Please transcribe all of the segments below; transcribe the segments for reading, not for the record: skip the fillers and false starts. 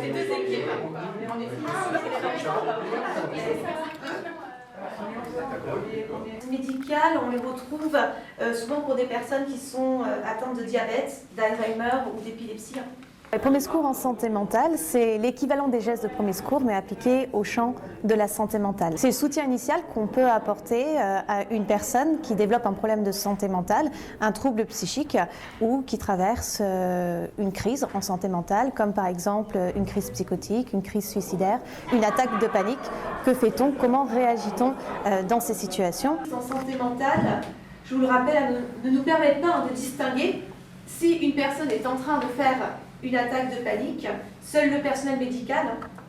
C'est deux équipes. Médicales, on les retrouve souvent pour des personnes qui sont atteintes de diabète, d'Alzheimer ou d'épilepsie. Les premiers secours en santé mentale, c'est l'équivalent des gestes de premier secours, mais appliqué au champ de la santé mentale. C'est le soutien initial qu'on peut apporter à une personne qui développe un problème de santé mentale, un trouble psychique ou qui traverse une crise en santé mentale, comme par exemple une crise psychotique, une crise suicidaire, une attaque de panique. Que fait-on? Comment réagit-on dans ces situations? En santé mentale, je vous le rappelle, ne nous permettent pas de distinguer si une personne est en train de faire une attaque de panique. Seul le personnel médical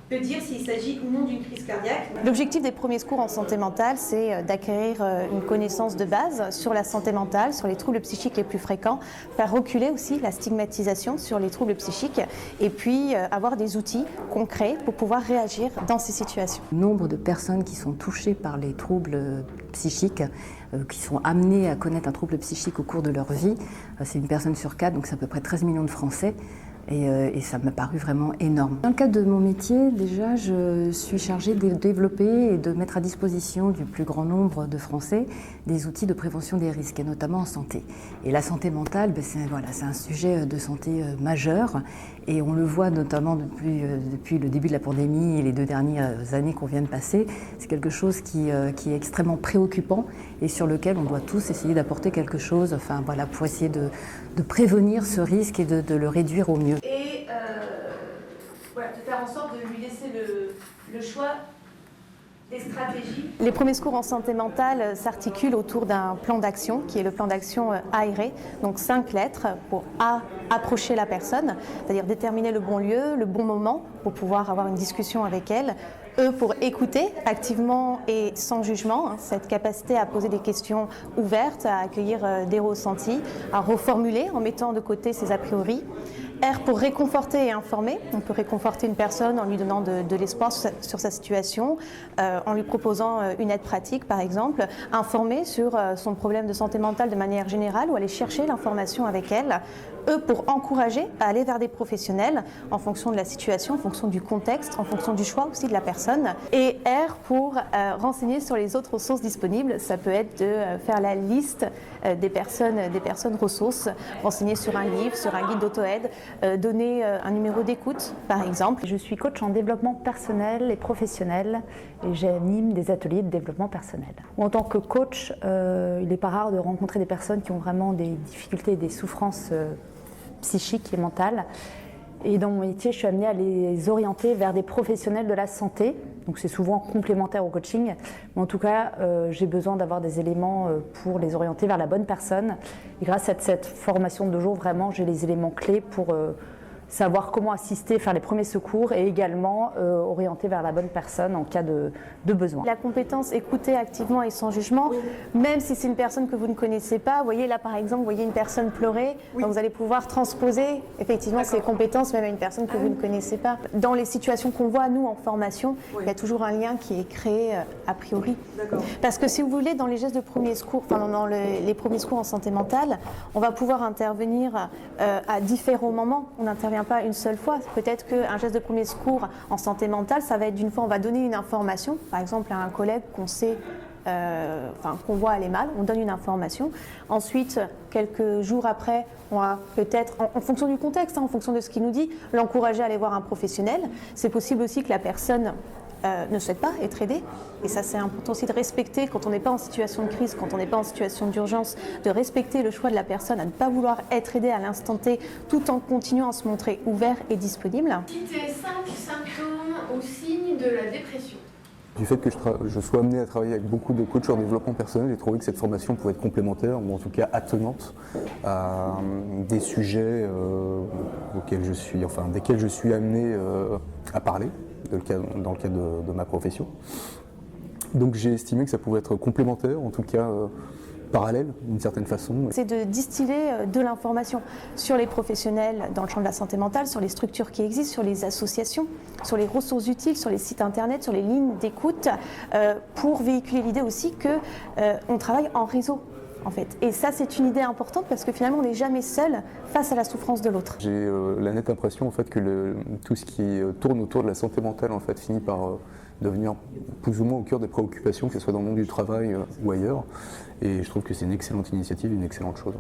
peut dire s'il s'agit ou non d'une crise cardiaque. L'objectif des premiers secours en santé mentale, c'est d'acquérir une connaissance de base sur la santé mentale, sur les troubles psychiques les plus fréquents, faire reculer aussi la stigmatisation sur les troubles psychiques et puis avoir des outils concrets pour pouvoir réagir dans ces situations. Le nombre de personnes qui sont touchées par les troubles psychiques, qui sont amenées à connaître un trouble psychique au cours de leur vie, c'est une personne sur 4, donc c'est à peu près 13 millions de Français. Et ça m'a paru vraiment énorme. Dans le cadre de mon métier, déjà, je suis chargée de développer et de mettre à disposition du plus grand nombre de Français des outils de prévention des risques, et notamment en santé. Et la santé mentale, c'est un sujet de santé majeur, et on le voit notamment depuis le début de la pandémie et les 2 dernières années qu'on vient de passer. C'est quelque chose qui est extrêmement préoccupant et sur lequel on doit tous essayer d'apporter quelque chose, pour essayer de prévenir ce risque et de le réduire au mieux. Et de faire en sorte de lui laisser le choix des stratégies. Les premiers secours en santé mentale s'articulent autour d'un plan d'action qui est le plan d'action ARE, donc 5 lettres pour A, approcher la personne, c'est-à-dire déterminer le bon lieu, le bon moment pour pouvoir avoir une discussion avec elle. E pour écouter activement et sans jugement, cette capacité à poser des questions ouvertes, à accueillir des ressentis, à reformuler en mettant de côté ses a priori. R pour réconforter et informer. On peut réconforter une personne en lui donnant de l'espoir sur sa situation, en lui proposant une aide pratique par exemple, informer sur son problème de santé mentale de manière générale ou aller chercher l'information avec elle. E pour encourager à aller vers des professionnels en fonction de la situation, en fonction du contexte, en fonction du choix aussi de la personne. Et R pour renseigner sur les autres ressources disponibles. Ça peut être de faire la liste des personnes ressources, renseigner sur un livre, sur un guide d'auto-aide, donner un numéro d'écoute par exemple. Je suis coach en développement personnel et professionnel et j'anime des ateliers de développement personnel. En tant que coach, il n'est pas rare de rencontrer des personnes qui ont vraiment des difficultés et des souffrances psychiques et mentales. Et dans mon métier, je suis amenée à les orienter vers des professionnels de la santé. Donc c'est souvent complémentaire au coaching. Mais en tout cas, j'ai besoin d'avoir des éléments pour les orienter vers la bonne personne. Et grâce à cette formation de 2 jours, vraiment, j'ai les éléments clés pour savoir comment assister, faire les premiers secours et également orienter vers la bonne personne en cas de besoin. La compétence écouter activement et sans jugement, même si c'est une personne que vous ne connaissez pas. Vous voyez là par exemple, vous voyez une personne pleurer, donc vous allez pouvoir transposer effectivement ces compétences même à une personne que vous ne connaissez pas. Dans les situations qu'on voit nous en formation, il y a toujours un lien qui est créé a priori. Parce que si vous voulez, dans les gestes de premier secours, dans les premiers secours en santé mentale, on va pouvoir intervenir à différents moments. On n'intervient pas une seule fois. Peut-être qu'un geste de premier secours en santé mentale, ça va être d'une fois, on va donner une information, par exemple à un collègue qu'on sait, qu'on voit aller mal, on donne une information. Ensuite, quelques jours après, on va peut-être, en fonction du contexte, en fonction de ce qu'il nous dit, l'encourager à aller voir un professionnel. C'est possible aussi que la personne ne souhaite pas être aidée. Et ça, c'est important aussi de respecter, quand on n'est pas en situation de crise, quand on n'est pas en situation d'urgence, de respecter le choix de la personne à ne pas vouloir être aidée à l'instant T, tout en continuant à se montrer ouvert et disponible. Citez 5 symptômes ou signes de la dépression. Du fait que je sois amené à travailler avec beaucoup de coachs en développement personnel, j'ai trouvé que cette formation pouvait être complémentaire, ou en tout cas attenante, à des sujets desquels je suis amené à parler. Dans le cadre de ma profession. Donc j'ai estimé que ça pouvait être complémentaire, en tout cas parallèle d'une certaine façon. C'est de distiller de l'information sur les professionnels dans le champ de la santé mentale, sur les structures qui existent, sur les associations, sur les ressources utiles, sur les sites internet, sur les lignes d'écoute, pour véhiculer l'idée aussi qu'on travaille en réseau. en fait. Et ça, c'est une idée importante parce que finalement, on n'est jamais seul face à la souffrance de l'autre. J'ai la nette impression en fait, que tout ce qui tourne autour de la santé mentale en fait, finit par devenir plus ou moins au cœur des préoccupations, que ce soit dans le monde du travail ou ailleurs. Et je trouve que c'est une excellente initiative, une excellente chose.